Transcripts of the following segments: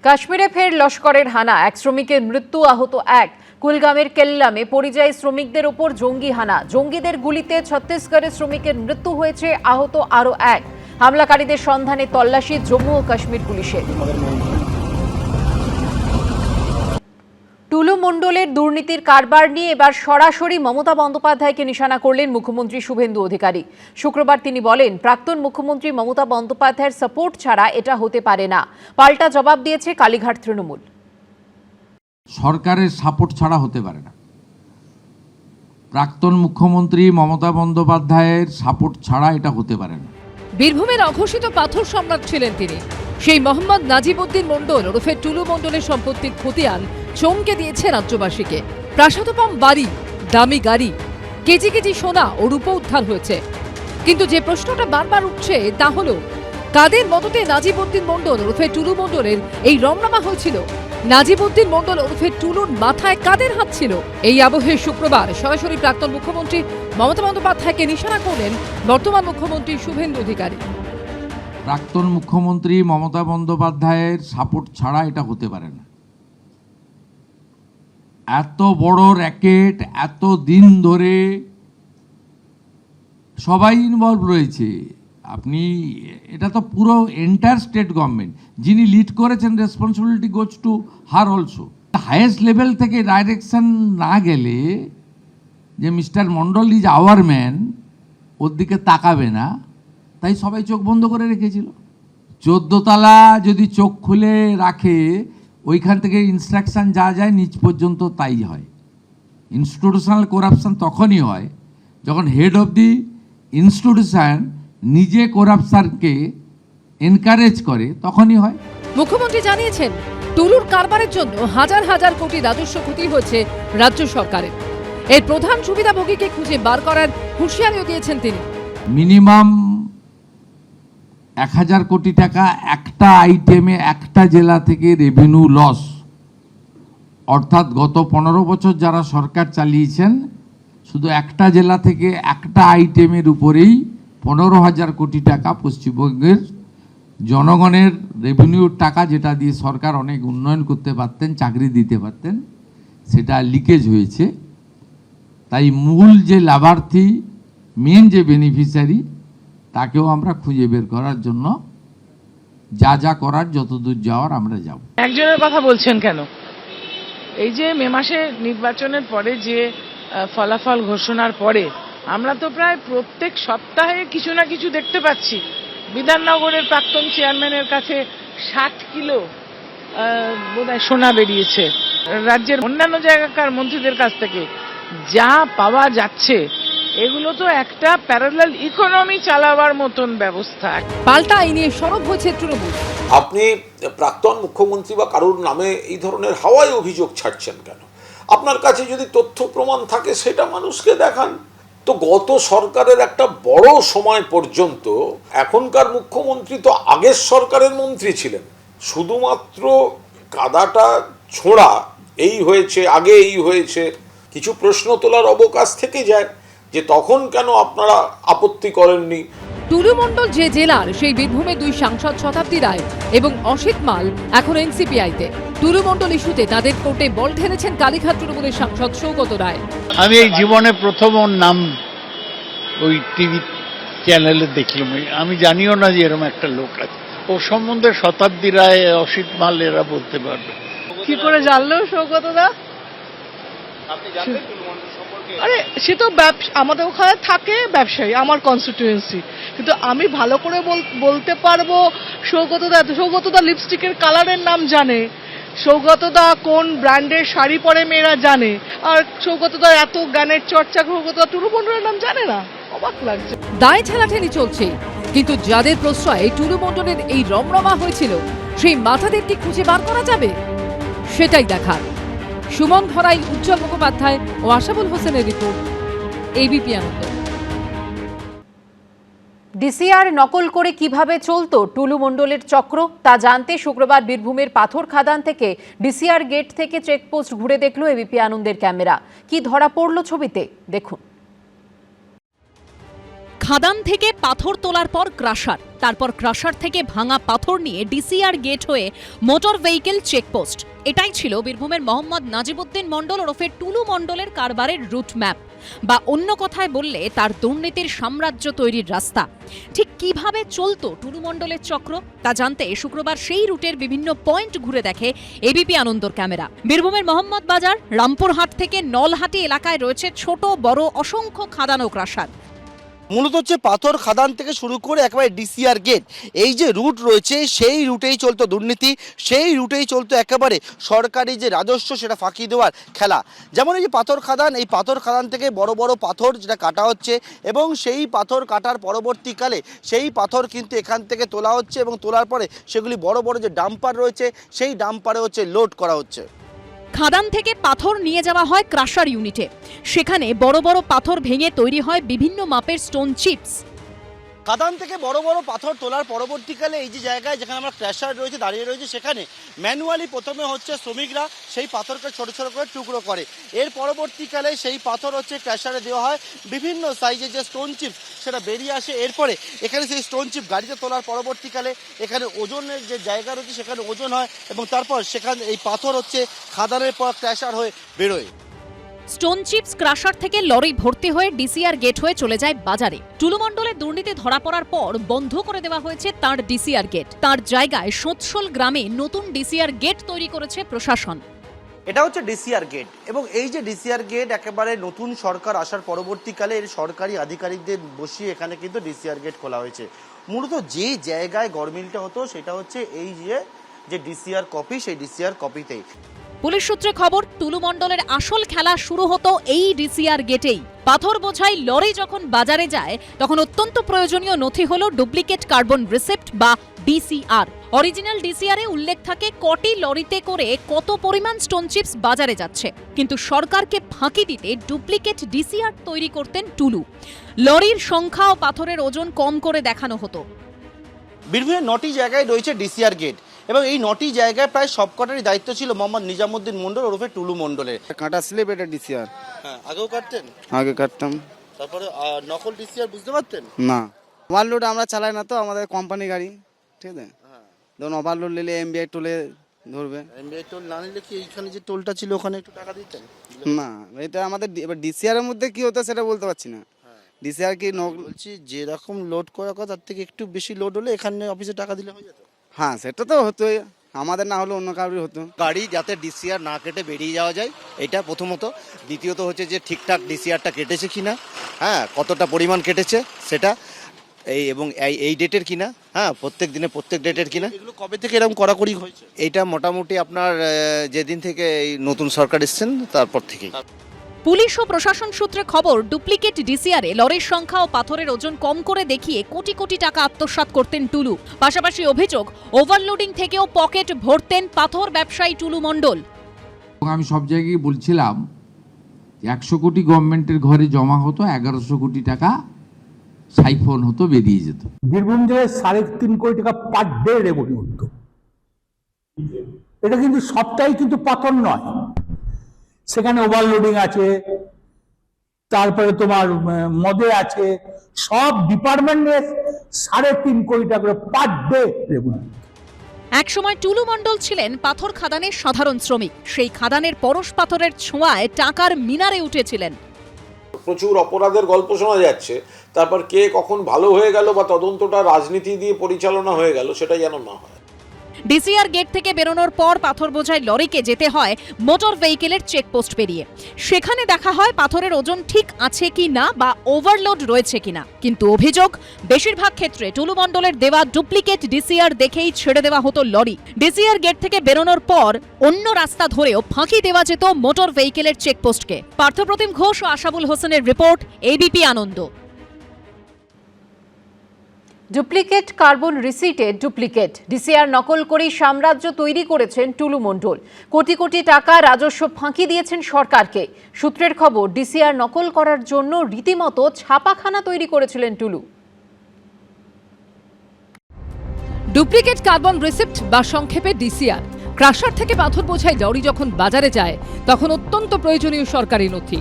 কাশ্মীরে ফের লস্করের হানা, এক শ্রমিকের মৃত্যু, আহত এক। কুলগামের কেল্লামে পরিযায়ী শ্রমিকদের ওপর জঙ্গি হানা, জঙ্গিদের গুলিতে ছত্তিশগড়ের শ্রমিকের মৃত্যু হয়েছে, আহত আরও এক। হামলাকারীদের সন্ধানে তল্লাশি জম্মু ও কাশ্মীর পুলিশের। টুলু মণ্ডলের দুর্নীতির কারবার নিয়ে এবার সরাসরি মমতা বন্দ্যোপাধ্যায়কে নিশানা করলেন মুখ্যমন্ত্রী শুভেন্দু অধিকারী। শুক্রবার তিনি বলেন, প্রাক্তন মুখ্যমন্ত্রী মমতা বন্দ্যোপাধ্যায়ের সাপোর্ট ছাড়া এটা হতে পারে না। পাল্টা জবাব দিয়েছে কালীঘাট তৃণমূল। সরকারের সাপোর্ট ছাড়া হতে পারে না। প্রাক্তন মুখ্যমন্ত্রী মমতা বন্দ্যোপাধ্যায়ের সাপোর্ট ছাড়া এটা হতে পারে না। বীরভূমের অঘোষিত পাথর সম্রাট ছিলেন তিনি। সেই মোহাম্মদ নাজিবউদ্দিন মণ্ডল ওরফে টুলু মণ্ডলের সম্পত্তির খতিয়ান চমকে দিয়েছে রাজ্যবাসীকে। প্রাসাদোপম বাড়ি, দামি গাড়ি, কেজি কেজি সোনা ও রূপো উদ্ধার হয়েছে। কিন্তু যে প্রশ্নটা বারবার উঠছে তা হলো, কাদের মদতে নাজিবউদ্দিন মণ্ডল ওরফে টুলু মণ্ডলের এই রমনামা হয়েছিল? নাজিবউদ্দিন মণ্ডল ওরফে টুলুর মাথায় কাদের হাত ছিল? এই আবহে শুক্রবার সরাসরি প্রাক্তন মুখ্যমন্ত্রী মমতা বন্দ্যোপাধ্যায়কে নিশানা করলেন বর্তমান মুখ্যমন্ত্রী শুভেন্দু অধিকারী। প্রাক্তন মুখ্যমন্ত্রী মমতা বন্দ্যোপাধ্যায়ের সাপোর্ট ছাড়া এটা হতে পারে না। এত বড় র্যাকেট, এত দিন ধরে সবাই ইনভলভ রয়েছে। আপনি এটা তো পুরো এন্টায়ার স্টেট গভর্নমেন্ট, যিনি লিড করেছেন, responsibility goes to her also. Highest level থেকে ডাইরেকশন না গেলে যে mister Mondal is our man, ওর দিকে তাকাবে না, তাই সবাই চোখ বন্ধ করে রেখেছিল। 14 তলা যদি চোখ খুলে রাখে, ওইখান থেকে ইনস্ট্রাকশন যা যায় নিচ পর্যন্ত তাই হয়। ইনস্টিটিউশনাল করাপশন তখনই হয় যখন হেড অফ দি ইনস্টিটিউশন নিজে করাপশনকে এনকারেজ করে, তখনই হয়। মুখ্যমন্ত্রী জানিয়েছেন, টুলুর কারবারের জন্য হাজার হাজার কোটি রাজস্ব ক্ষতি হয়েছে রাজ্য সরকারের। এর প্রধান সুবিধাভোগীকে খুঁজে বার করার হুঁশিয়ারিও দিয়েছেন তিনি। মিনিমাম 1000 কোটি টাকা একটা আইটেমে একটা জেলা থেকে রেভিনিউ লস, অর্থাৎ গত 15 বছর যারা সরকার চালিয়েছেন, শুধু একটা জেলা থেকে একটা আইটেমের উপরেই 15,000 কোটি টাকা পশ্চিমবঙ্গের জনগণের রেভিনিউর টাকা, যেটা দিয়ে সরকার অনেক উন্নয়ন করতে পারতেন, চাকরি দিতে পারতেন, সেটা লিকেজ হয়েছে। তাই মূল যে লাভার্থী, মেন যে বেনিফিশিয়ারি, তাকেও আমরা খুঁজে বের করার জন্য যা যা করার, যতদূর যাওয়ার আমরা যাব। একজনের কথা বলছেন কেন? এই যে মে মাসে নির্বাচনের পরে যে ফলাফল ঘোষণার পরে আমরা তো প্রায় প্রত্যেক সপ্তাহে কিছু না কিছু দেখতে পাচ্ছি। বিধাননগরের প্রাক্তন চেয়ারম্যানের কাছে 60 কিলো বোধহয় সোনা বেরিয়েছে। রাজ্যের অন্যান্য জায়গাকার মন্ত্রীদের কাছ থেকে যা পাওয়া যাচ্ছে, এগুলো তো একটা প্যারালাল ইকোনমি চালাবার মতন ব্যবস্থা। পাল্টা এই নিয়ে সরব হয়েছে তৃণমূল। আপনি প্রাক্তন মুখ্যমন্ত্রী বা কারোর নামে এই ধরনের হাওয়ায় অভিযোগ ছাড়ছেন কেন? আপনার কাছে যদি তথ্য প্রমাণ থাকে সেটা মানুষকে দেখান। তো গত সরকারের একটা বড় সময় পর্যন্ত এখনকার মুখ্যমন্ত্রী তো আগের সরকারের মন্ত্রী ছিলেন। শুধুমাত্র কাদাটা ছোঁড়া, এই হয়েছে, আগে এই হয়েছে, কিছু প্রশ্ন তোলার অবকাশ থেকে যায় যে তখন কেন আপনারা আপত্তি করেননি। টুলু মণ্ডল যে জেলার, সেই বীরভূমে 2 সাংসদ শতাব্দী রায় এবং অসিত মাল এখন এনসিপিআইতে। টুলু মণ্ডল ইস্যুতে তাদের কোর্টে বল ঢেলেছেন কালীঘাট তৃণমূলের সাংসদ সৌগত রায়। আমি এই জীবনে প্রথম ওর নাম ওই টিভি চ্যানেলে দেখলাম। আমি জানিও না যে এরকম একটা লোক আছে। ও সম্বন্ধে শতাব্দী রায়, অসিত মাল এরা বলতে পারবে। কি করে জানলো সৌগত দা? আরে সে তো আমাদের ওখানে থাকে ব্যবসায়ী, আমার কনস্টিটিউয়েন্সি, কিন্তু আমি ভালো করে বলতে পারবো সৌগত দা লিপস্টিকের কালারের নাম জানে, সৌগত দা কোন ব্র্যান্ডের শাড়ি পরে মেয়েরা জানে, আর সৌগত দা এত জ্ঞানের চর্চা, সৌগত দা টুলু মণ্ডলের নাম জানে না। অবাক লাগছে। দায় ঠেলাঠেলি চলছে, কিন্তু যাদের প্রশ্রয়ে টুলু মণ্ডলের এই রমরমা হয়েছিল, সেই মাথাদের কি খুঁজে বার করা যাবে? সেটাই দেখার। সুমন ধরাই, উজ্জ্বল মুখোপাধ্যায় ও আশাবুল হোসেনের রিপোর্ট, এবিপি আনন্দ। ডিসিআর নকল করে কিভাবে চলতো টুলু মণ্ডলের চক্র, তা জানতে শুক্রবার বীরভূমের পাথর খাদান থেকে ডিসিআর গেট থেকে চেকপোস্ট ঘুরে দেখল এবিপি আনন্দের ক্যামেরা। কি ধরা পড়ল ছবিতে, দেখুন। খাদান থেকে পাথর তোলার পর ক্রাশার, তারপর ক্রাশার থেকে ভাঙা পাথর নিয়ে ডিসিআর গেট হয়ে মোটর ভেহিকেল চেকপোস্ট। এটাই ছিল বীরভূমের মোহাম্মদ নাজিবউদ্দিন মণ্ডল ওরফে টুলু মণ্ডলের কারবারের রুট ম্যাপ, বা অন্য কথায় বললে তার দুর্নীতির সাম্রাজ্য তৈরির রাস্তা। ঠিক কিভাবে চলতো টুলু মণ্ডলের চক্র তা জানতে শুক্রবার সেই রুটের বিভিন্ন পয়েন্ট ঘুরে দেখে এবিপি আনন্দর ক্যামেরা। বীরভূমের মোহাম্মদ বাজার, রামপুরহাট থেকে নলহাটি এলাকায় রয়েছে ছোট বড় অসংখ্য খাদান ও ক্রাশার। মূলত হচ্ছে পাথর খাদান থেকে শুরু করে একেবারে ডিসিআর গেট, এই যে রুট রয়েছে সেই রুটেই চলতো দুর্নীতি, সেই রুটেই চলতো একেবারে সরকারি যে রাজস্ব সেটা ফাঁকি দেওয়ার খেলা। যেমন এই যে পাথর খাদান, এই পাথর খাদান থেকে বড় বড় পাথর যেটা কাটা হচ্ছে এবং সেই পাথর কাটার পরবর্তীকালে সেই পাথর কিন্তু এখান থেকে তোলা হচ্ছে এবং তোলার পরে সেগুলি বড় বড় যে ডাম্পার রয়েছে সেই ডাম্পারে হচ্ছে লোড করা হচ্ছে। খাদান থেকে পাথর নিয়ে যাওয়া হয় ক্রাশার ইউনিটে, সেখানে বড় বড় পাথর ভেঙে তৈরি হয় বিভিন্ন মাপের স্টোন চিপস। খাদান থেকে বড় বড় পাথর তোলার পরবর্তীকালে এই যে জায়গায় যেখানে আমরা ক্র্যাশার রয়েছে দাঁড়িয়ে রয়েছে সেখানে ম্যানুয়ালি প্রথমে হচ্ছে শ্রমিকরা সেই পাথরকে ছোট ছোট করে টুকরো করে, এর পরবর্তীকালে সেই পাথর হচ্ছে ক্র্যাশারে দেওয়া হয়, বিভিন্ন সাইজের যে স্টোন চিপ সেটা বেরিয়ে আসে। এরপরে এখানে সেই স্টোন চিপ গাড়িতে তোলার পরবর্তীকালে এখানে ওজনের যে জায়গা রয়েছে সেখানে ওজন হয় এবং তারপর সেখানে এই পাথর হচ্ছে খাদানের পর ক্র্যাশার হয়ে বেরোয়। স্টোন চিপস ক্রাশার থেকে লরি ভর্তি হয়ে ডিসিআর গেট হয়ে চলে যায় বাজারে। টুলু মণ্ডলের দুর্নীতি ধরা পড়ার পর বন্ধ করে দেওয়া হয়েছে তার ডিসিআর গেট। তার জায়গায় সোৎসল গ্রামে নতুন ডিসিআর গেট তৈরি করেছে প্রশাসন। এটা হচ্ছে ডিসিআর গেট এবং এই যে ডিসিআর গেট একেবারে নতুন সরকার আসার পরবর্তীকালে এর সরকারি আধিকারিকদের বসিয়ে এখানে কিন্তু ডিসিআর গেট খোলা হয়েছে। মূলত যে জায়গায় গরমিলটা হতো সেটা হচ্ছে এই যে ডিসিআর কপি, সেই ডিসিআর কপিতেই। পুলিশ সূত্রে খবর, টুলু মণ্ডলের আসল খেলা শুরু হতো এই ডিসিআর গেটেই। পাথর বোঝাই লরি যখন বাজারে যায় তখন অত্যন্ত প্রয়োজনীয় নথি হলো ডুপ্লিকেট কার্বন রিসিপ্ট বা ডিসিআর। অরিজিনাল ডিসিআরে উল্লেখ থাকে কটি লরিতে করে কত পরিমাণ স্টোন চিপস বাজারে যাচ্ছে, কিন্তু সরকারকে ফাঁকি দিতে ডুপ্লিকেট ডিসিআর তৈরি করতেন টুলু। লরির সংখ্যা ও পাথরের ওজন কম করে দেখানো হতো। বীরভূমের 9টি জায়গায় রয়েছে ডিসিআর গেট এবং এই 9টি জায়গায় প্রায় সবকটারই দায়িত্ব ছিল মোহাম্মদ নিজামুদ্দিন মণ্ডল ওরফে টুলু মণ্ডলের। কাটা স্লিপ এটা ডিসিআর। হ্যাঁ, আগেও কাটতেন? আগে কাটতাম। তারপরে নকল ডিসিআর বুঝতে পারতেন না, ওভারলোড আমরা চালাই না তো, আমাদের কোম্পানি গাড়ি, ঠিক আছে। ধরুন ওভারলোড নিলে এমবিআই টোলে ধরবে। এমবিআই টোল না নিলে কি এইখানে যে টোলটা ছিল ওখানে একটু টাকা দিতেন? না, এটা আমাদের এবার ডিসিআর এর মধ্যে কি হতো সেটা বলতে পারছি না। ডিসিআর কি বলছি যেরকম লোড করা কথা তার থেকে একটু বেশি লোড হলে এখানে অফিসে টাকা দিলে হয়ে যেত। হ্যাঁ, সেটা তো হতোই, আমাদের না হলে অন্য কারোর হতো। গাড়ি যাতে ডিসিআর না কেটে বেরিয়ে যাওয়া যায়, এটা প্রথমত। দ্বিতীয়ত হচ্ছে যে ঠিকঠাক ডিসিআরটা কেটেছে কিনা, হ্যাঁ, কতটা পরিমাণ কেটেছে সেটা, এবং এই ডেটের কিনা, হ্যাঁ, প্রত্যেক দিনে প্রত্যেক ডেটের কিনা। এগুলো কবে থেকে এরকম কড়াকড়ি হয়েছে? এইটা মোটামুটি আপনার যেদিন থেকে এই নতুন সরকার এসছেন তারপর থেকেই। পুলিশ ও প্রশাসন সূত্রে খবর, ডুপ্লিকেট ডিসিআরে লরির সংখ্যা ও পাথরের ওজন কম করে দেখিয়ে কোটি কোটি টাকা আত্মসাৎ করতেন টুলু। পাশাপাশি অভিযোগ, ওভারলোডিং থেকেও পকেট ভরতেন পাথর ব্যবসায়ী টুলু মণ্ডল। আমি সব জায়গায় বলছিলাম 100 কোটি গভর্নমেন্টের ঘরে জমা হতো, 1100 কোটি টাকা সাইফোন হতো, বেরিয়ে যেত। বীরভূম জেলায় 3.5 কোটি টাকা পার ডে রেভিনিউ হতো। এটা কিন্তু সবটাই কিন্তু পাথর নয়, সেখানে ওভারলোডিং আছে, তারপরে তোমার মদে আছে, সব ডিপার্টমেন্ট নিয়ে 3.5 কোটি টাকা করে পার ডে রেভিনিউ। একসময় টুলু মণ্ডল ছিলেন পাথর খাদানের সাধারণ শ্রমিক। সেই খাদানের পরশ পাথরের ছোঁয়ায় টাকার মিনারে উঠেছিলেন। প্রচুর অপরাধের গল্প শোনা যাচ্ছে, তারপর কে কখন ভালো হয়ে গেল বা তদন্তটা রাজনীতি দিয়ে পরিচালনা হয়ে গেল সেটা যেন না হয়। ডিসিআর গেট থেকে বেরোনোর পর পাথর বোঝাই লরিকে যেতে হয় মোটর ভেহিকেলের চেকপোস্ট পেরিয়ে। সেখানে দেখা হয় পাথরের ওজন ঠিক আছে কি না বা ওভারলোড রয়েছে কিনা। কিন্তু অভিযোগ, বেশিরভাগ ক্ষেত্রে টুলু মণ্ডলের দেওয়া ডুপ্লিকেট ডিসিআর দেখেই ছেড়ে দেওয়া হতো লরি। ডিসিআর গেট থেকে বেরোনোর পর অন্য রাস্তা ধরেও ফাঁকি দেওয়া যেত মোটর ভেহিকেলের চেকপোস্টকে। পার্থপ্রতিম ঘোষ ও আশাবুল হোসেনের রিপোর্ট, এবিপি আনন্দ। ডুপ্লিকেট কার্বন রিসিটে ডুপ্লিকেট ডিসিআর নকল করেই সাম্রাজ্য তৈরি করেছেন টুলু মণ্ডল। কোটি কোটি টাকা রাজস্ব ফাঁকি দিয়েছেন সরকারকে। সূত্রের খবর, ডিসিআর নকল করার জন্য রীতিমতো ছাপাখানা তৈরি করেছিলেন টুলু। ডুপ্লিকেট কার্বন রিসিপ্ট বা সংক্ষেপে ডিসিআর। ক্রাশার থেকে পাথর বোঝাই লরি যখন বাজারে যায় তখন অত্যন্ত প্রয়োজনীয় সরকারি নথি।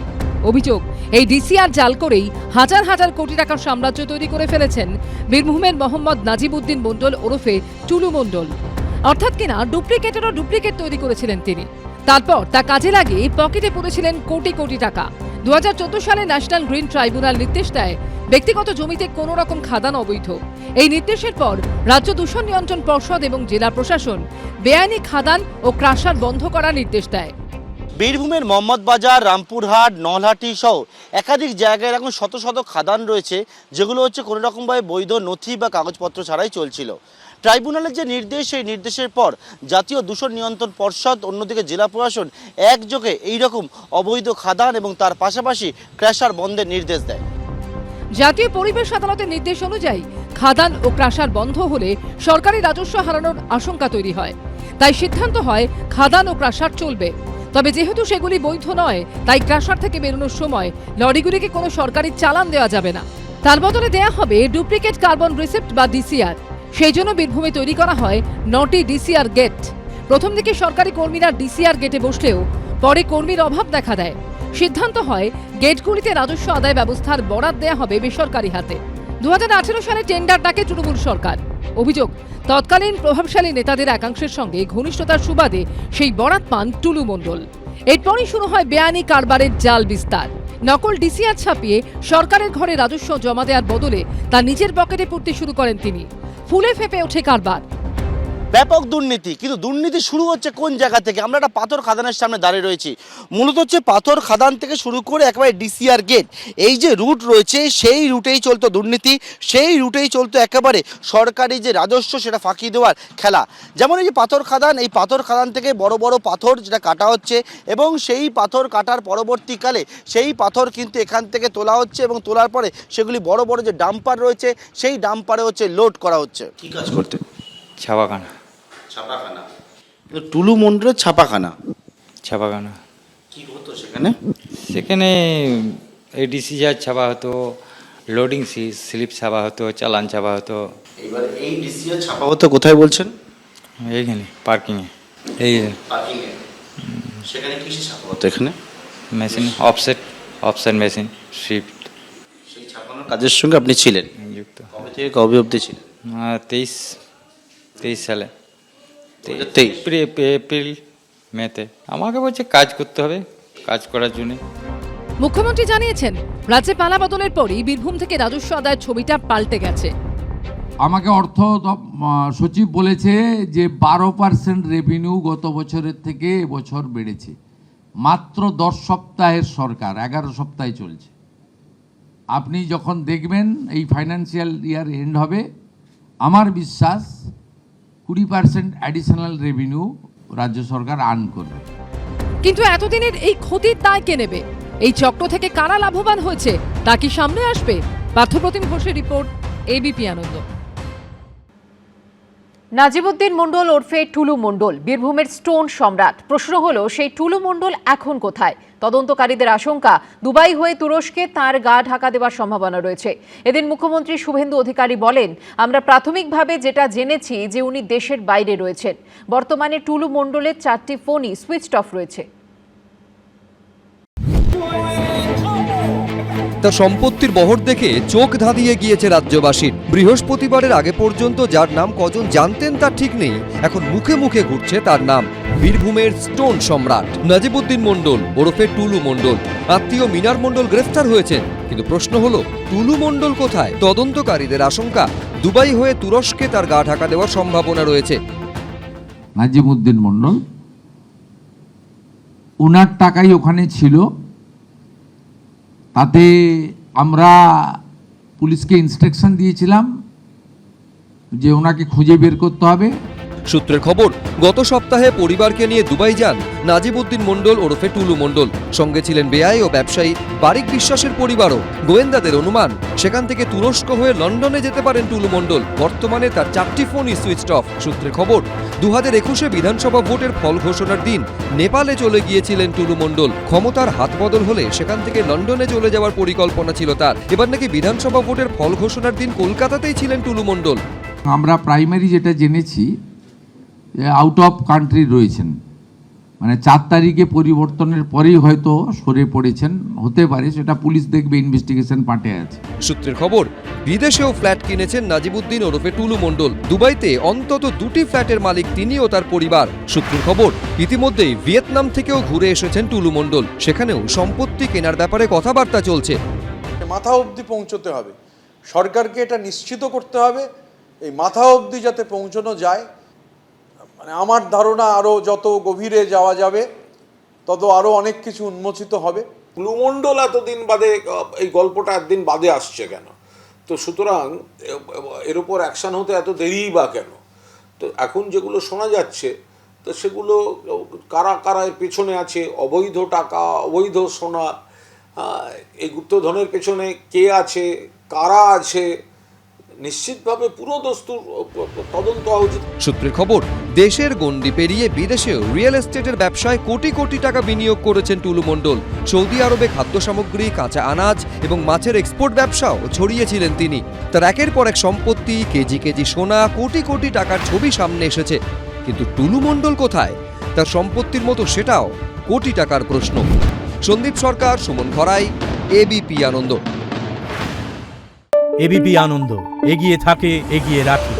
অভিযোগ, এই ডিসিআর জাল করেই হাজার হাজার কোটি টাকার সাম্রাজ্য তৈরি করে ফেলেছেন বীরভূমের মোহাম্মদ নাজিবউদ্দিন মণ্ডল ওরফে টুলু মণ্ডল। অর্থাৎ কিনা ডুপ্লিকেটেরও ডুপ্লিকেট তৈরি করেছিলেন তিনি। তারপর তা কাজে লাগিয়ে পকেটে পুরেছিলেন কোটি কোটি টাকা। 2014 সালে ন্যাশনাল গ্রিন ট্রাইব্যুনাল নির্দেশ দেয় ব্যক্তিগত জমিতে কোনো রকম খাদান অবৈধ। এই নির্দেশের পর রাজ্য দূষণ নিয়ন্ত্রণ পর্ষদ এবং জেলা প্রশাসন বেআইনি খাদান ও ক্রাশার বন্ধ করার নির্দেশ দেয়। বীরভূমের মোহাম্মদবাজার, রামপুরহাট, নলহাটি সহ একাধিক জায়গায় এখন শত শত খাদান রয়েছে, যেগুলো হচ্ছে কোনো রকমভাবে বৈধ নথি বা কাগজপত্র ছাড়াই চলছিল। ট্রাইব্যুনালের যে নির্দেশ, সেই নির্দেশের পর জাতীয় দূষণ নিয়ন্ত্রণ পর্ষদ, অন্যদিকে জেলা প্রশাসন একযোগে এইরকম অবৈধ খাদান এবং তার পাশাপাশি ক্র্যাশার বন্ধের নির্দেশ দেয়। জাতীয় পরিবেশ আদালতের নির্দেশ অনুযায়ী খাদান ও ক্রাশার বন্ধ হলে সরকারি রাজস্ব হারানোর আশঙ্কা তৈরি হয়। তাই সিদ্ধান্ত হয় খাদান ও ক্রাশার চলবে, তবে যেহেতু সেগুলি বৈধ নয়, তাই ক্রাশার থেকে বেরোনোর সময় লরিগুলিকে কোনো সরকারি চালান দেওয়া যাবে না। তার বদলে দেয়া হবে ডুপ্লিকেট কার্বন রিসিপ্ট বা ডিসিআর। সেই জন্য বীরভূমে তৈরি করা হয় 9টি ডিসিআর গেট। প্রথম দিকে সরকারি কর্মীরা ডিসিআর গেটে বসলেও পরে কর্মীর অভাব দেখা দেয়। সিদ্ধান্ত হয় গেটগুলিতে রাজস্ব আদায় ব্যবস্থার বরাত দেয়া হবে বেসরকারি হাতে। 2018 সালে টেন্ডার ডাকে তৃণমূল সরকার। অভিযোগ, তৎকালীন প্রভাবশালী নেতাদের একাংশের সঙ্গে ঘনিষ্ঠতার সুবাদে সেই বরাত পান টুলু মণ্ডল। এরপরই শুরু হয় বেআইনি কারবারের জাল বিস্তার। নকল ডিসিআর ছাপিয়ে সরকারের ঘরে রাজস্ব জমা দেওয়ার বদলে তা নিজের পকেটে পুরতে শুরু করেন তিনি। ফুলে ফেপে ওঠে কারবার। ব্যাপক দুর্নীতি, কিন্তু দুর্নীতি শুরু হচ্ছে কোন জায়গা থেকে? আমরা একটা পাথর খাদানের সামনে দাঁড়িয়ে রয়েছি। মূলত হচ্ছে পাথর খাদান থেকে শুরু করে একেবারে ডিসিআর গেট, এই যে রুট রয়েছে সেই রুটেই চলতো দুর্নীতি, সেই রুটেই চলতো একেবারে সরকারি যে রাজস্ব সেটা ফাঁকি দেওয়ার খেলা। যেমন এই যে পাথর খাদান, এই পাথর খাদান থেকে বড় বড় পাথর যেটা কাটা হচ্ছে এবং সেই পাথর কাটার পরবর্তীকালে সেই পাথর কিন্তু এখান থেকে তোলা হচ্ছে এবং তোলার পরে সেগুলি বড় বড় যে ডাম্পার রয়েছে সেই ডাম্পারে হচ্ছে লোড করা হচ্ছে। কি কাজ করতে? ছাপাখানা। ছাপাখানা, টুলু মণ্ডলের ছাপাখানা। ছাপাখানা কি হতো সেখানে? সেখানে এডিসি যা ছাপা হতো, লোডিং স্লিপ ছাপা হতো, চালান ছাপা হতো। এবার এই ডিসিআর ছাপা হতো কোথায় বলছেন? এইখানে পার্কিংয়ে। এই পার্কিংয়ে। সেখানে কিসে ছাপা হতো? এখানে মেশিন, অফসেট মেশিন, শিফট। সেই ছাপানোর কাজের সঙ্গে আপনি ছিলেন যুক্ত। কবে থেকে কবে অবধি ছিলেন? 23 সালে। 23 এপ্রিল মেতে আমাকে বলছে কাজ করতে হবে, কাজ করার জন্য। মুখ্যমন্ত্রী জানিয়েছেন, রাজ্যে পালা বদলের পরই বীরভূম থেকে রাজস্ব আদায়ের ছবিটা পাল্টে গেছে। আমাকে অর্থ সচিব বলেছে যে 12% রেভিনিউ গত বছরের থেকে এবছর বেড়েছে। মাত্র 10 সপ্তাহের সরকার, 11 সপ্তাহে চলছে। আপনি যখন দেখবেন এই ফাইন্যান্সিয়াল ইয়ার এন্ড হবে, আমার বিশ্বাস 20% অ্যাডিশনাল রেভিনিউ রাজ্য সরকার আর্ন করবে। কিন্তু এতদিনের এই ক্ষতির দায় কে নেবে? এই চক্র থেকে কারা লাভবান হয়েছে তা কি সামনে আসবে? পার্থপ্রতিম ঘোষের রিপোর্ট, এবিপি আনন্দ। নাজিবউদ্দিন মণ্ডল ওরফে টুলু মণ্ডল বীরভূমের স্টোন সম্রাট। প্রশ্ন হলো, সেই টুলু মণ্ডল এখন কোথায়? তদন্তকারীদের আশঙ্কা, দুবাই হয়ে তুরস্কে তার গা ঢাকা দেওয়ার সম্ভাবনা রয়েছে। এদিন মুখ্যমন্ত্রী শুভেন্দু অধিকারী বলেন, আমরা প্রাথমিকভাবে যেটা জেনেছি যে উনি দেশের বাইরে রয়েছেন। বর্তমানে টুলু মণ্ডলের 4টি ফোনই সুইচড অফ রয়েছে। তার সম্পত্তির বহর দেখে চোখ ধাঁধিয়ে গিয়েছে রাজ্যবাসীর। বৃহস্পতিবারের আগে পর্যন্ত যার নাম কজন জানতেন তার ঠিক নেই, এখন মুখে মুখে ঘুরছে তার নাম। বীরভূমের স্টোন সম্রাট নাজিবউদ্দিন মণ্ডল ওরফে টুলু মণ্ডল। আত্মীয় মিনার মণ্ডল গ্রেফতার হয়েছেন, কিন্তু প্রশ্ন হলো টুলু মণ্ডল কোথায়? তদন্তকারীদের আশঙ্কা, দুবাই হয়ে তুরস্কে তার গা ঢাকা দেওয়ার সম্ভাবনা রয়েছে। নাজিবউদ্দিন মণ্ডল, ওনার টাকাই ওখানে ছিল। তাতে আমরা পুলিশকে ইনস্ট্রাকশন দিয়েছিলাম যে ওনাকে খুঁজে বের করতে হবে। সূত্রের খবর, গত সপ্তাহে পরিবারকে নিয়ে দুবাই যান নাজিবউদ্দিন মণ্ডল ওরফে টুলু মণ্ডল। সঙ্গে ছিলেন বেআই ও ব্যবসায়ী বারিক বিশ্বাসের পরিবারও। গোয়েন্দাদের অনুমান, সেখান থেকে তুরস্ক হয়ে লন্ডনে যেতে পারেন টুলু মণ্ডল। বর্তমানে তার 4টি ফোনই সুইচড অফ। সূত্রের খবর, 2021 বিধানসভা ভোটের ফল ঘোষণার দিন নেপালে চলে গিয়েছিলেন টুলু মণ্ডল। ক্ষমতার হাত বদল হলে সেখান থেকে লন্ডনে চলে যাওয়ার পরিকল্পনা ছিল তার। এবার নাকি বিধানসভা ভোটের ফল ঘোষণার দিন কলকাতাতেই ছিলেন টুলু মণ্ডল। আমরা প্রাইমারি যেটা জেনেছি, আউট অফ কান্ট্রি রয়েছেন মানে 4 তারিখে পরিবর্তনের পরেই হয়তো সরে পড়েছেন, হতে পারে, সেটা পুলিশ দেখবে, ইনভেস্টিগেশন পার্টে আছে। সূত্রের খবর, বিদেশেও ফ্ল্যাট কিনেছেন নাজিবুদ্দিন ওরফে টুলু মণ্ডল। দুবাইতে অন্তত 2টি ফ্ল্যাটের মালিক তিনি ও তার পরিবার। সূত্রের খবর, ইতিমধ্যেই ভিয়েতনাম থেকেও ঘুরে এসেছেন টুলু মণ্ডল। সেখানেও সম্পত্তি কেনার ব্যাপারে কথাবার্তা চলছে। মাথা অবধি পৌঁছতে হবে, সরকারকে এটা নিশ্চিত করতে হবে এই মাথা অবধি যাতে পৌঁছানো যায়। মানে আমার ধারণা আরও যত গভীরে যাওয়া যাবে তত আরও অনেক কিছু উন্মোচিত হবে। টুলু মণ্ডল এতদিন বাদে, এই গল্পটা একদিন বাদে আসছে কেন? তো সুতরাং এর উপর অ্যাকশান হতে এত দেরিই বা কেন? তো এখন যেগুলো শোনা যাচ্ছে, তো সেগুলো কারা কারা এর পেছনে আছে, অবৈধ টাকা, অবৈধ সোনা, এই গুপ্তধনের পেছনে কে আছে, কারা আছে, নিশ্চিতভাবে পুরো দস্তুর তদন্ত হওয়া উচিত। সূত্রের খবর, দেশের গণ্ডি পেরিয়ে বিদেশেও রিয়েল এস্টেটের ব্যবসায় কোটি কোটি টাকা বিনিয়োগ করেছেন টুলু মণ্ডল। সৌদি আরবে খাদ্য সামগ্রী, কাঁচা আনাজ এবং মাছের এক্সপোর্ট ব্যবসাও ছড়িয়েছিলেন তিনি। তার একের পর এক সম্পত্তি, কেজি কেজি সোনা, কোটি কোটি টাকার ছবি সামনে এসেছে। কিন্তু টুলু মণ্ডল কোথায়? তার সম্পত্তির মতো সেটাও কোটি টাকার প্রশ্ন। সন্দীপ সরকার, সুমন খরাই, এবিপি আনন্দ। এবিপি আনন্দ, এগিয়ে থাকে, এগিয়ে রাখে।